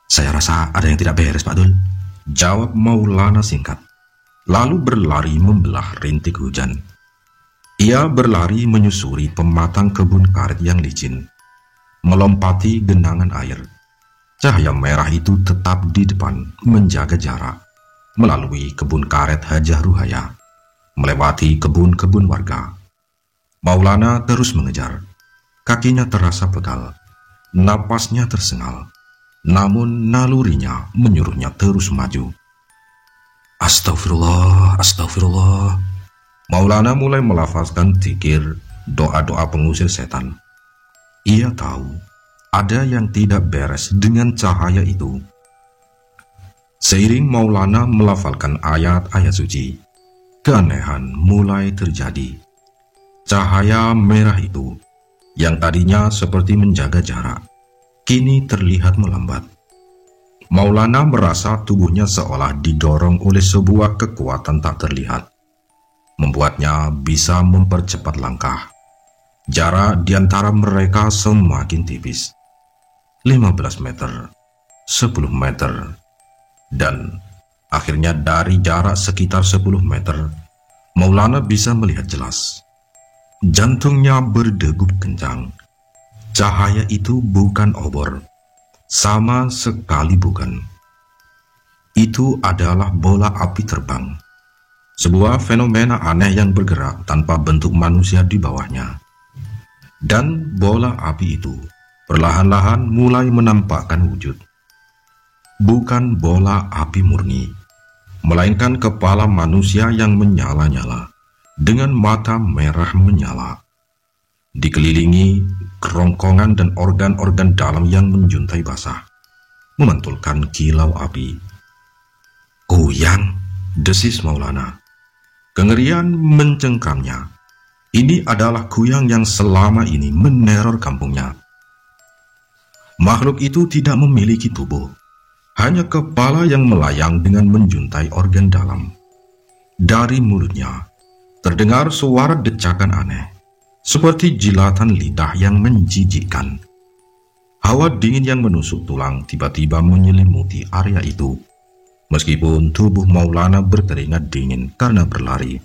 Saya rasa ada yang tidak beres Pak Dul, jawab Maulana singkat, lalu berlari membelah rintik hujan. Ia berlari menyusuri pematang kebun karet yang licin, melompati genangan air. Cahaya merah itu tetap di depan menjaga jarak, melalui kebun karet Hajah Ruhaya, melewati kebun-kebun warga. Maulana terus mengejar. Kakinya terasa pegal, napasnya tersengal, namun nalurinya menyuruhnya terus maju. Astagfirullah, astagfirullah. Maulana mulai melafazkan zikir, doa-doa pengusir setan. Ia tahu ada yang tidak beres dengan cahaya itu. Seiring Maulana melafalkan ayat-ayat suci, keanehan mulai terjadi. Cahaya merah itu yang tadinya seperti menjaga jarak, kini terlihat melambat. Maulana merasa tubuhnya seolah didorong oleh sebuah kekuatan tak terlihat, membuatnya bisa mempercepat langkah. Jarak di antara mereka semakin tipis. 15 meter, 10 meter, dan akhirnya dari jarak sekitar 10 meter, Maulana bisa melihat jelas. Jantungnya berdegup kencang. Cahaya itu bukan obor, sama sekali bukan. Itu adalah bola api terbang, sebuah fenomena aneh yang bergerak tanpa bentuk manusia di bawahnya. Dan bola api itu perlahan-lahan mulai menampakkan wujud. Bukan bola api murni, melainkan kepala manusia yang menyala-nyala dengan mata merah menyala, dikelilingi kerongkongan dan organ-organ dalam yang menjuntai basah, memantulkan kilau api. Kuyang, desis Maulana. Kengerian mencengkramnya. Ini adalah Kuyang yang selama ini meneror kampungnya. Makhluk itu tidak memiliki tubuh, hanya kepala yang melayang dengan menjuntai organ dalam. Dari mulutnya terdengar suara decakan aneh, seperti jilatan lidah yang menjijikkan. Hawa dingin yang menusuk tulang tiba-tiba menyelimuti area itu, meskipun tubuh Maulana berkeringat dingin karena berlari.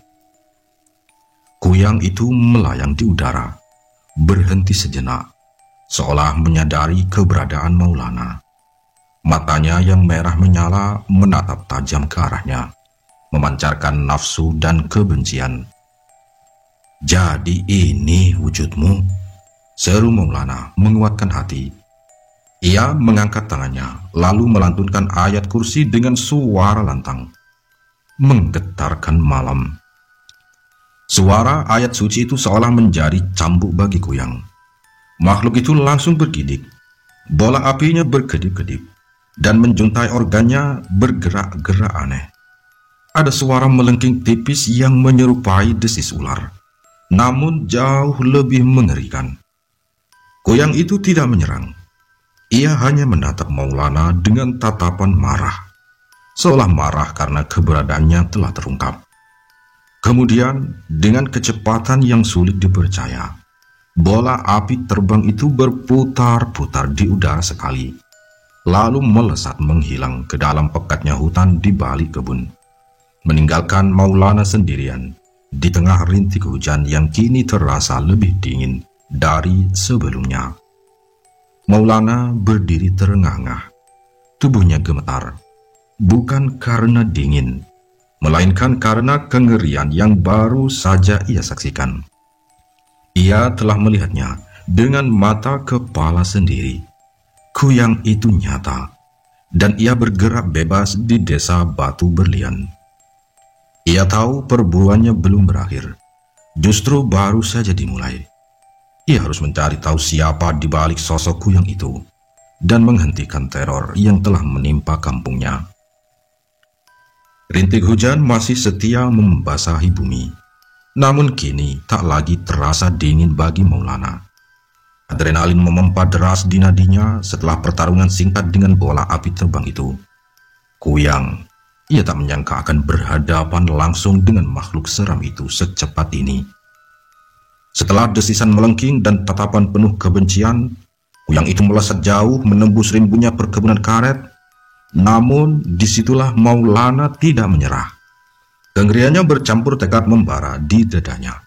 Kuyang itu melayang di udara, berhenti sejenak, seolah menyadari keberadaan Maulana. Matanya yang merah menyala menatap tajam ke arahnya, memancarkan nafsu dan kebencian. Jadi ini wujudmu? Seru Maulana menguatkan hati. Ia mengangkat tangannya, lalu melantunkan ayat kursi dengan suara lantang, menggetarkan malam. Suara ayat suci itu seolah menjadi cambuk bagi Kuyang. Makhluk itu langsung bergidik. Bola apinya berkedip-kedip, dan menjuntai organnya bergerak-gerak aneh. Ada suara melengking tipis yang menyerupai desis ular, namun jauh lebih mengerikan. Kuyang itu tidak menyerang. Ia hanya menatap Maulana dengan tatapan marah, seolah marah karena keberadaannya telah terungkap. Kemudian, dengan kecepatan yang sulit dipercaya, bola api terbang itu berputar-putar di udara sekali, lalu melesat menghilang ke dalam pekatnya hutan di balik kebun, meninggalkan Maulana sendirian di tengah rintik hujan yang kini terasa lebih dingin dari sebelumnya. Maulana berdiri terengah-engah. Tubuhnya gemetar, bukan karena dingin, melainkan karena kengerian yang baru saja ia saksikan. Ia telah melihatnya dengan mata kepala sendiri. Kuyang itu nyata, dan ia bergerak bebas di desa Batu Berlian. Ia tahu perburuannya belum berakhir, justru baru saja dimulai. Ia harus mencari tahu siapa di balik sosok kuyang itu dan menghentikan teror yang telah menimpa kampungnya. Rintik hujan masih setia membasahi bumi, namun kini tak lagi terasa dingin bagi Maulana. Adrenalin memompa deras di nadinya setelah pertarungan singkat dengan bola api terbang itu. Kuyang, ia tak menyangka akan berhadapan langsung dengan makhluk seram itu secepat ini. Setelah desisan melengking dan tatapan penuh kebencian, kuyang itu melesat jauh menembus rimbunya perkebunan karet. Namun disitulah Maulana tidak menyerah. Kengeriannya bercampur tekad membara di dadanya.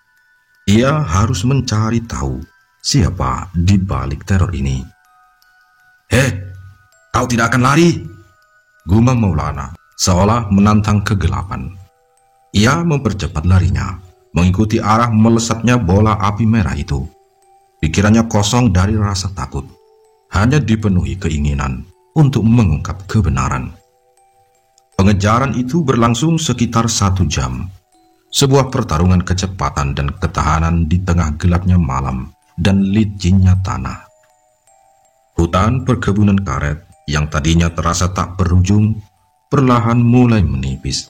Ia harus mencari tahu siapa di balik teror ini. Kau tidak akan lari, gumam Maulana seolah menantang kegelapan. Ia mempercepat larinya, mengikuti arah melesatnya bola api merah itu. Pikirannya kosong dari rasa takut, hanya dipenuhi keinginan untuk mengungkap kebenaran. Pengejaran itu berlangsung sekitar 1 jam. Sebuah pertarungan kecepatan dan ketahanan di tengah gelapnya malam dan licinnya tanah. Hutan perkebunan karet yang tadinya terasa tak berujung, perlahan mulai menipis.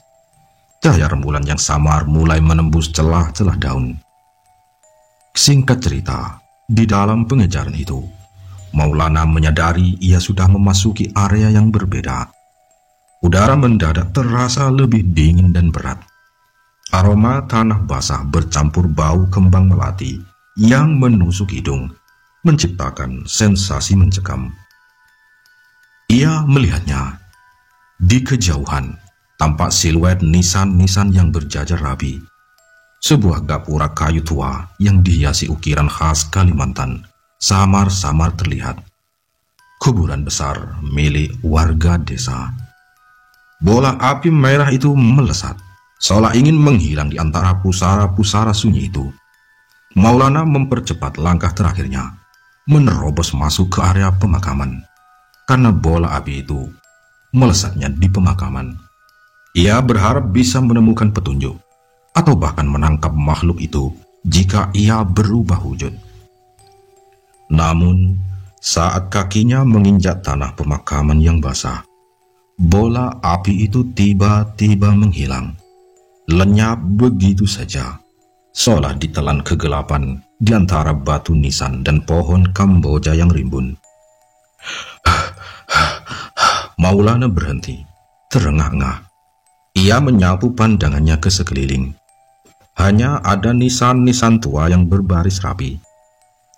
Cahaya rembulan yang samar mulai menembus celah-celah daun. Singkat cerita, di dalam pengejaran itu, Maulana menyadari ia sudah memasuki area yang berbeda. Udara mendadak terasa lebih dingin dan berat. Aroma tanah basah bercampur bau kembang melati yang menusuk hidung, menciptakan sensasi mencekam. Ia melihatnya. Di kejauhan, tampak siluet nisan-nisan yang berjajar rapi. Sebuah gapura kayu tua yang dihiasi ukiran khas Kalimantan samar-samar terlihat. Kuburan besar milik warga desa. Bola api merah itu melesat, seolah ingin menghilang di antara pusara-pusara sunyi itu. Maulana mempercepat langkah terakhirnya, menerobos masuk ke area pemakaman. Karena bola api itu melesatnya di pemakaman, ia berharap bisa menemukan petunjuk, atau bahkan menangkap makhluk itu jika ia berubah wujud. Namun, saat kakinya menginjak tanah pemakaman yang basah, bola api itu tiba-tiba menghilang, lenyap begitu saja, seolah ditelan kegelapan di antara batu nisan dan pohon Kamboja yang rimbun. Maulana berhenti, terengah-engah. Ia menyapu pandangannya ke sekeliling. Hanya ada nisan-nisan tua yang berbaris rapi.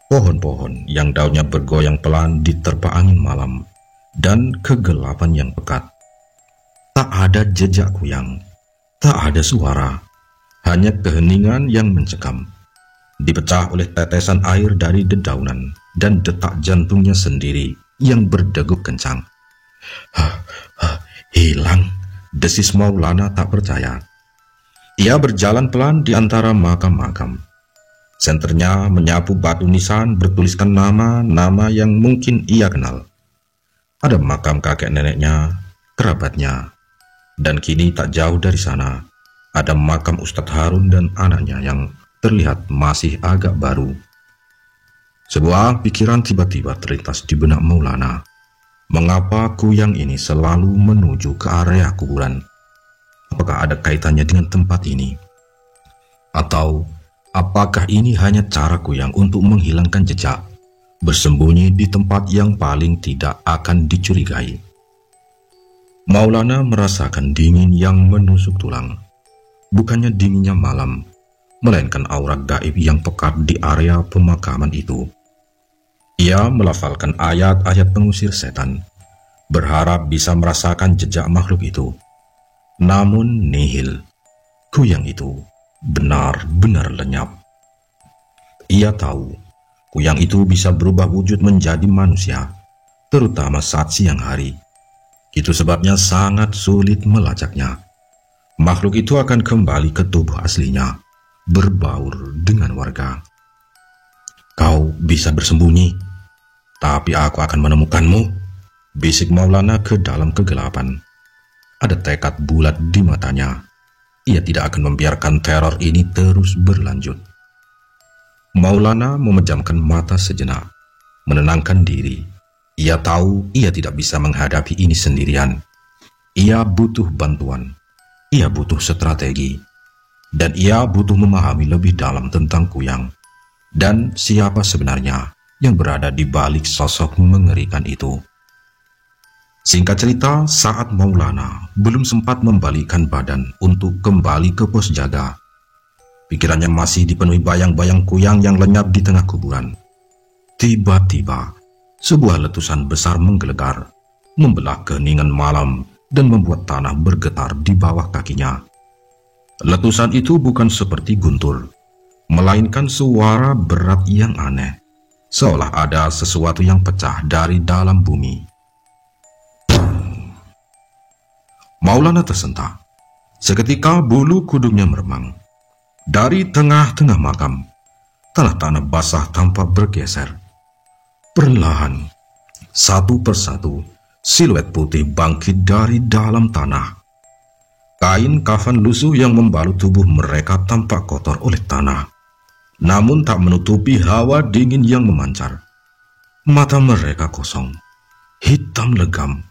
Pohon-pohon yang daunnya bergoyang pelan diterpa angin malam, dan kegelapan yang pekat. Tak ada jejak kuyang, tak ada suara, hanya keheningan yang mencekam, dipecah oleh tetesan air dari dedaunan dan detak jantungnya sendiri yang berdegup kencang. Hilang, desis Maulana tak percaya. Ia berjalan pelan di antara makam-makam. Senternya menyapu batu nisan bertuliskan nama-nama yang mungkin ia kenal. Ada makam kakek neneknya, kerabatnya, dan kini tak jauh dari sana ada makam Ustadz Harun dan anaknya yang terlihat masih agak baru. Sebuah pikiran tiba-tiba terlintas di benak Maulana. Mengapa kuyang ini selalu menuju ke area kuburan? Apakah ada kaitannya dengan tempat ini? Atau apakah ini hanya cara kuyang untuk menghilangkan jejak, bersembunyi di tempat yang paling tidak akan dicurigai? Maulana merasakan dingin yang menusuk tulang. Bukannya dinginnya malam, melainkan aura gaib yang pekat di area pemakaman itu. Ia melafalkan ayat-ayat pengusir setan, berharap bisa merasakan jejak makhluk itu. Namun nihil, kuyang itu benar-benar lenyap. Ia tahu Kuyang itu bisa berubah wujud menjadi manusia, terutama saat siang hari. Itu sebabnya sangat sulit melacaknya. Makhluk itu akan kembali ke tubuh aslinya, berbaur dengan warga. Kau bisa bersembunyi, tapi aku akan menemukanmu, bisik Maulana ke dalam kegelapan. Ada tekad bulat di matanya. Ia tidak akan membiarkan teror ini terus berlanjut. Maulana memejamkan mata sejenak, menenangkan diri. Ia tahu ia tidak bisa menghadapi ini sendirian. Ia butuh bantuan. Ia butuh strategi. Dan ia butuh memahami lebih dalam tentang Kuyang. Dan siapa sebenarnya yang berada di balik sosok mengerikan itu. Singkat cerita, saat Maulana belum sempat membalikkan badan untuk kembali ke pos jaga, pikirannya masih dipenuhi bayang-bayang Kuyang yang lenyap di tengah kuburan. Tiba-tiba, sebuah letusan besar menggelegar, membelah keheningan malam dan membuat tanah bergetar di bawah kakinya. Letusan itu bukan seperti guntur, melainkan suara berat yang aneh, seolah ada sesuatu yang pecah dari dalam bumi. Maulana tersentak. Seketika bulu kuduknya meremang. Dari tengah-tengah makam, tanah-tanah basah tampak bergeser. Perlahan, satu persatu, siluet putih bangkit dari dalam tanah. Kain kafan lusuh yang membalut tubuh mereka tampak kotor oleh tanah, namun tak menutupi hawa dingin yang memancar. Mata mereka kosong, hitam legam,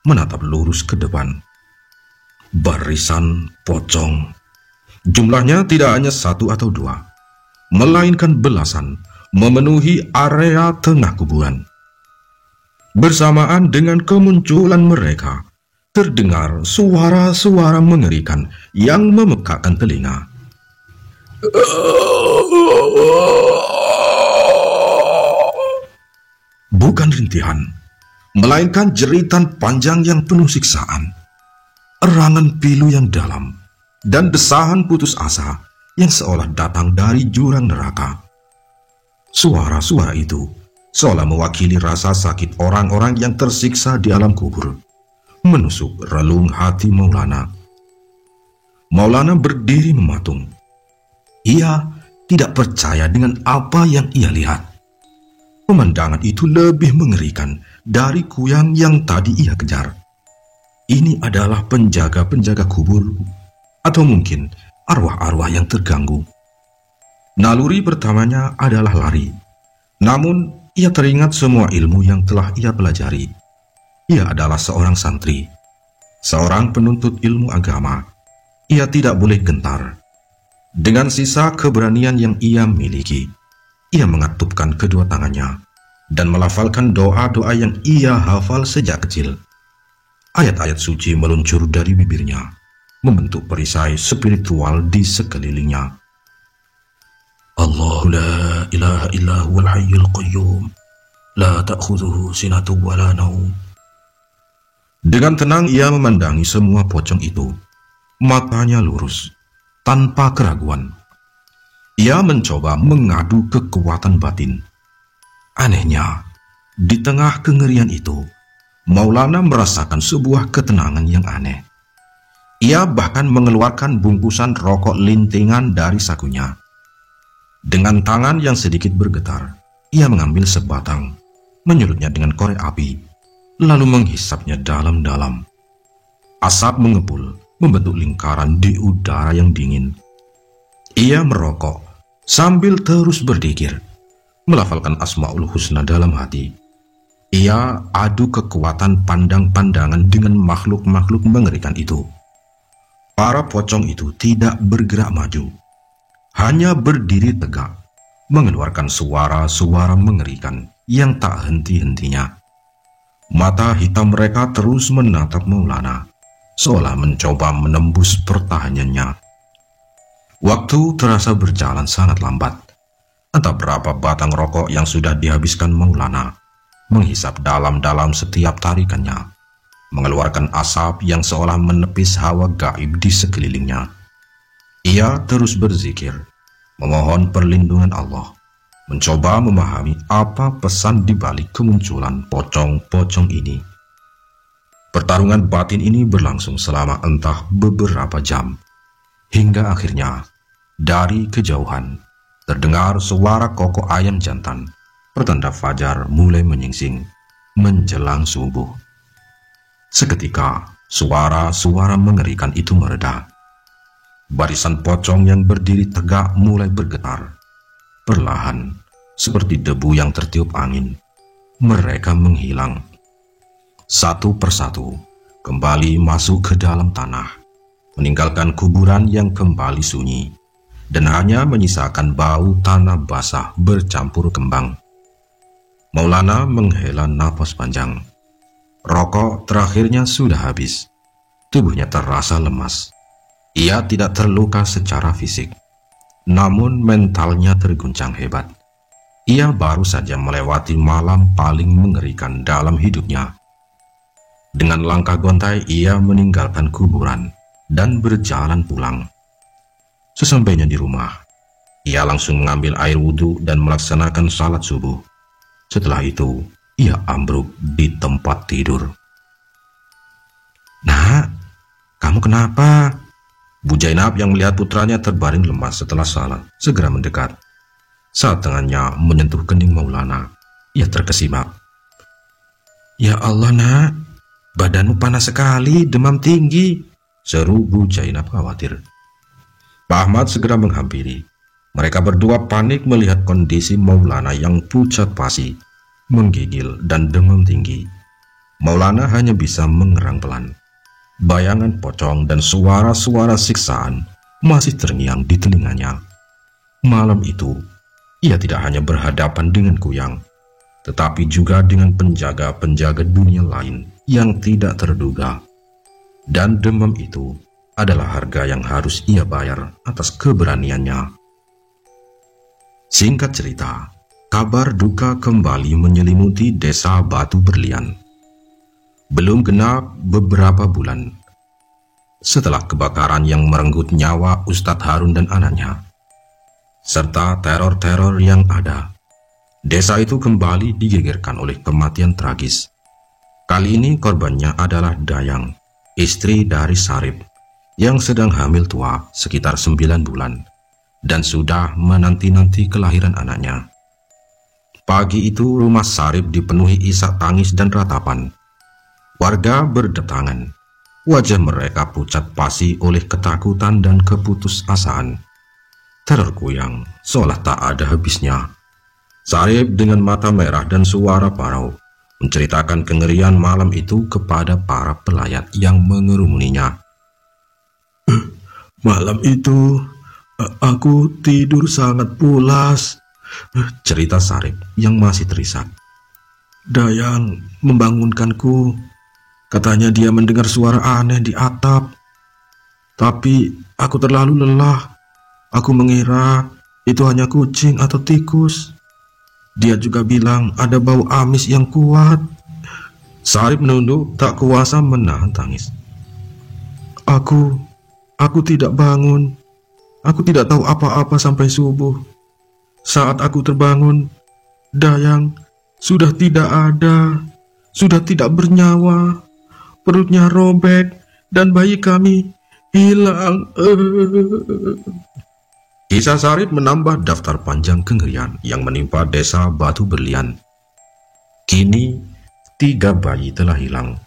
menatap lurus ke depan. Barisan pocong. Jumlahnya tidak hanya satu atau dua, melainkan belasan, memenuhi area tengah kuburan. Bersamaan dengan kemunculan mereka, terdengar suara-suara mengerikan yang memekakkan telinga. Bukan rintihan, melainkan jeritan panjang yang penuh siksaan, erangan pilu yang dalam, dan desahan putus asa yang seolah datang dari jurang neraka. Suara-suara itu seolah mewakili rasa sakit orang-orang yang tersiksa di alam kubur, menusuk relung hati Maulana. Maulana berdiri mematung. Ia tidak percaya dengan apa yang ia lihat. Pemandangan itu lebih mengerikan dari Kuyang yang tadi ia kejar. Ini adalah penjaga-penjaga kubur, atau mungkin arwah-arwah yang terganggu. Naluri pertamanya adalah lari. Namun, ia teringat semua ilmu yang telah ia pelajari. Ia adalah seorang santri, seorang penuntut ilmu agama. Ia tidak boleh gentar. Dengan sisa keberanian yang ia miliki, ia mengatupkan kedua tangannya dan melafalkan doa-doa yang ia hafal sejak kecil. Ayat-ayat suci meluncur dari bibirnya, membentuk perisai spiritual di sekelilingnya. Allahu la ilaha illa huwal hayyul qayyum, la ta'khudhuhu sinatun wa la naum. Dengan tenang ia memandangi semua pocong itu. Matanya lurus, tanpa keraguan. Ia mencoba mengadu kekuatan batin. Anehnya, di tengah kengerian itu, Maulana merasakan sebuah ketenangan yang aneh. Ia bahkan mengeluarkan bungkusan rokok lintingan dari sakunya. Dengan tangan yang sedikit bergetar, ia mengambil sebatang, menyulutnya dengan korek api, lalu menghisapnya dalam-dalam. Asap mengepul, membentuk lingkaran di udara yang dingin. Ia merokok sambil terus berzikir, melafalkan Asmaul Husna dalam hati. Ia adu kekuatan pandang-pandangan dengan makhluk-makhluk mengerikan itu. Para pocong itu tidak bergerak maju, hanya berdiri tegak, mengeluarkan suara-suara mengerikan yang tak henti-hentinya. Mata hitam mereka terus menatap Maulana, seolah mencoba menembus pertahanannya. Waktu terasa berjalan sangat lambat. Entah berapa batang rokok yang sudah dihabiskan Maulana, menghisap dalam-dalam setiap tarikannya, mengeluarkan asap yang seolah menepis hawa gaib di sekelilingnya. Ia terus berzikir, memohon perlindungan Allah, mencoba memahami apa pesan di balik kemunculan pocong-pocong ini. Pertarungan batin ini berlangsung selama entah beberapa jam, hingga akhirnya dari kejauhan terdengar suara kokok ayam jantan, pertanda fajar mulai menyingsing menjelang subuh. Seketika suara-suara mengerikan itu mereda. Barisan pocong yang berdiri tegak mulai bergetar. Perlahan, seperti debu yang tertiup angin, mereka menghilang. Satu persatu kembali masuk ke dalam tanah, meninggalkan kuburan yang kembali sunyi, dan hanya menyisakan bau tanah basah bercampur kembang. Maulana menghela napas panjang. Rokok terakhirnya sudah habis. Tubuhnya terasa lemas. Ia tidak terluka secara fisik, namun mentalnya terguncang hebat. Ia baru saja melewati malam paling mengerikan dalam hidupnya. Dengan langkah gontai, ia meninggalkan kuburan dan berjalan pulang. Sesampainya di rumah, ia langsung mengambil air wudhu dan melaksanakan salat subuh. Setelah itu, ia ambruk di tempat tidur. "Nak, kamu kenapa?" Bu Jainab yang melihat putranya terbaring lemas setelah salat segera mendekat. Saat tangannya menyentuh kening Maulana, ia terkesima. "Ya Allah, Nak, badanmu panas sekali, demam tinggi," seru Bu Jainab khawatir. Pak Ahmad segera menghampiri. Mereka berdua panik melihat kondisi Maulana yang pucat pasi, menggigil dan demam tinggi. Maulana hanya bisa mengerang pelan. Bayangan pocong dan suara-suara siksaan masih terngiang di telinganya. Malam itu, ia tidak hanya berhadapan dengan kuyang, tetapi juga dengan penjaga-penjaga dunia lain yang tidak terduga. Dan demam itu adalah harga yang harus ia bayar atas keberaniannya. Singkat cerita, kabar duka kembali menyelimuti desa Batu Berlian. Belum genap beberapa bulan setelah kebakaran yang merenggut nyawa Ustadz Harun dan anaknya, serta teror-teror yang ada, desa itu kembali digegerkan oleh kematian tragis. Kali ini korbannya adalah Dayang, istri dari Sarip, yang sedang hamil tua sekitar 9 bulan dan sudah menanti-nanti kelahiran anaknya. Pagi itu rumah Sarip dipenuhi isak tangis dan ratapan. Warga berdatangan, wajah mereka pucat pasi oleh ketakutan dan keputusasaan. Teror kuyang seolah tak ada habisnya. Sarip dengan mata merah dan suara parau menceritakan kengerian malam itu kepada para pelayat yang mengerumuninya. "Malam itu, aku tidur sangat pulas," cerita Sarip yang masih terisak. "Dayang membangunkanku. Katanya dia mendengar suara aneh di atap. Tapi aku terlalu lelah. Aku mengira itu hanya kucing atau tikus. Dia juga bilang ada bau amis yang kuat." Sarip menunduk tak kuasa menahan tangis. Aku tidak bangun. Aku tidak tahu apa-apa sampai subuh. Saat aku terbangun, Dayang sudah tidak ada, sudah tidak bernyawa. Perutnya robek dan bayi kami hilang. Kisah Sarip menambah daftar panjang kengerian yang menimpa desa Batu Berlian. Kini 3 bayi telah hilang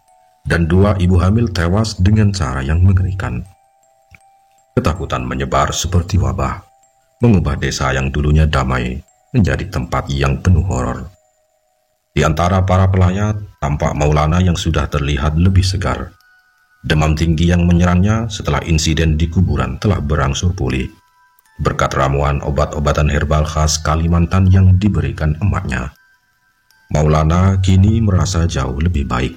dan 2 ibu hamil tewas dengan cara yang mengerikan. Ketakutan menyebar seperti wabah, mengubah desa yang dulunya damai menjadi tempat yang penuh horor. Di antara para pelayat, tampak Maulana yang sudah terlihat lebih segar. Demam tinggi yang menyerangnya setelah insiden di kuburan telah berangsur pulih, berkat ramuan obat-obatan herbal khas Kalimantan yang diberikan emaknya. Maulana kini merasa jauh lebih baik.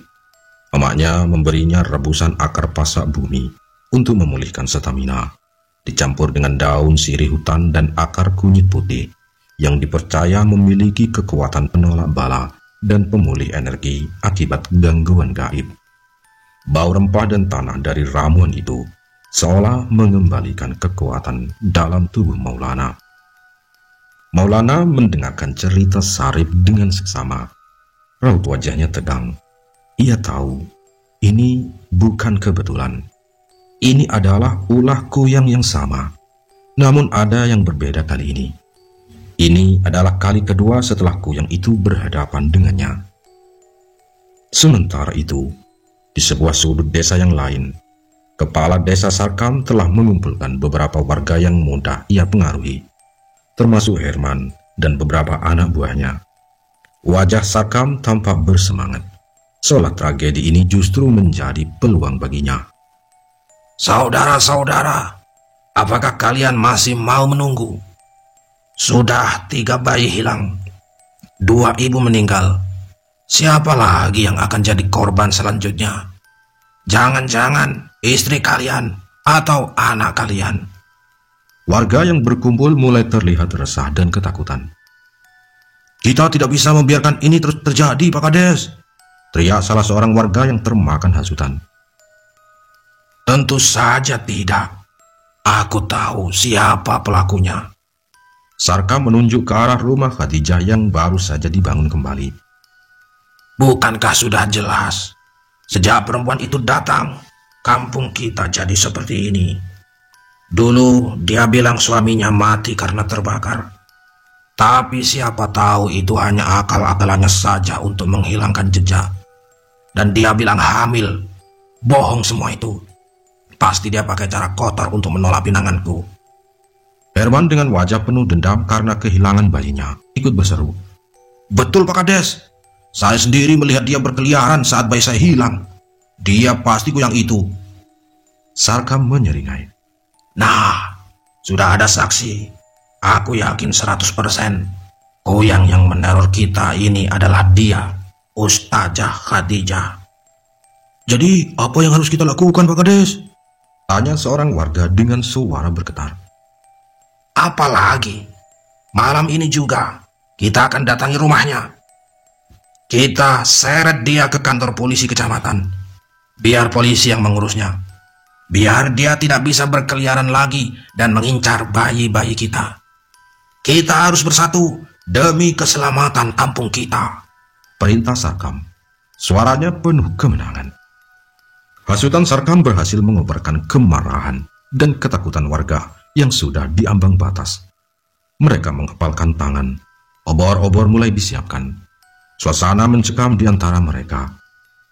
Emaknya memberinya rebusan akar pasak bumi untuk memulihkan stamina, dicampur dengan daun sirih hutan dan akar kunyit putih yang dipercaya memiliki kekuatan penolak bala dan pemulih energi akibat gangguan gaib. Bau rempah dan tanah dari ramuan itu seolah mengembalikan kekuatan dalam tubuh Maulana. Maulana mendengarkan cerita Sarip dengan seksama. Raut wajahnya tegang. Ia tahu ini bukan kebetulan. Ini adalah ulah kuyang yang sama. Namun ada yang berbeda kali ini. Ini adalah kali kedua setelah kuyang itu berhadapan dengannya. Sementara itu, di sebuah sudut desa yang lain, kepala desa Sarkam telah mengumpulkan beberapa warga yang mudah ia pengaruhi, termasuk Herman dan beberapa anak buahnya. Wajah Sarkam tampak bersemangat. Seolah tragedi ini justru menjadi peluang baginya. Saudara-saudara, apakah kalian masih mau menunggu? Sudah 3 bayi hilang, 2 ibu meninggal. Siapa lagi yang akan jadi korban selanjutnya? Jangan-jangan istri kalian atau anak kalian. Warga yang berkumpul mulai terlihat resah dan ketakutan. Kita tidak bisa membiarkan ini terus terjadi, Pak Kades, teriak salah seorang warga yang termakan hasutan. Tentu saja tidak. Aku tahu siapa pelakunya. Sarkam menunjuk ke arah rumah Khadijah yang baru saja dibangun kembali. Bukankah sudah jelas? Sejak perempuan itu datang, kampung kita jadi seperti ini. Dulu dia bilang suaminya mati karena terbakar. Tapi siapa tahu itu hanya akal-akalannya saja untuk menghilangkan jejak. Dan dia bilang hamil. Bohong semua itu. Pasti dia pakai cara kotor untuk menolak pinanganku. Herman dengan wajah penuh dendam karena kehilangan bayinya ikut berseru. Betul, Pak Kades. Saya sendiri melihat dia berkeliaran saat bayi saya hilang. Dia pasti kuyang itu. Sarkam menyeringai. Nah, sudah ada saksi. Aku yakin 100% kuyang yang meneror kita ini adalah dia, Ustazah Khadijah. Jadi apa yang harus kita lakukan, Pak Kades? Tanya seorang warga dengan suara bergetar. Apalagi, malam ini juga kita akan datangi rumahnya. Kita seret dia ke kantor polisi kecamatan. Biar polisi yang mengurusnya. Biar dia tidak bisa berkeliaran lagi dan mengincar bayi-bayi kita. Kita harus bersatu demi keselamatan kampung kita. Perintah Sarkam. Suaranya penuh kemenangan. Hasutan Sarkam berhasil mengobarkan kemarahan dan ketakutan warga yang sudah diambang batas. Mereka mengepalkan tangan. Obor-obor mulai disiapkan. Suasana mencekam di antara mereka.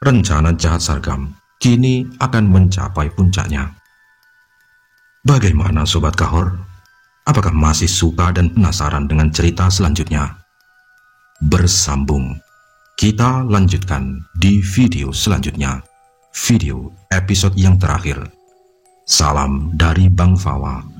Rencana jahat Sarkam kini akan mencapai puncaknya. Bagaimana Sobat Kahor? Apakah masih suka dan penasaran dengan cerita selanjutnya? Bersambung. Kita lanjutkan di video selanjutnya. Video episode yang terakhir. Salam dari Bang Fawa.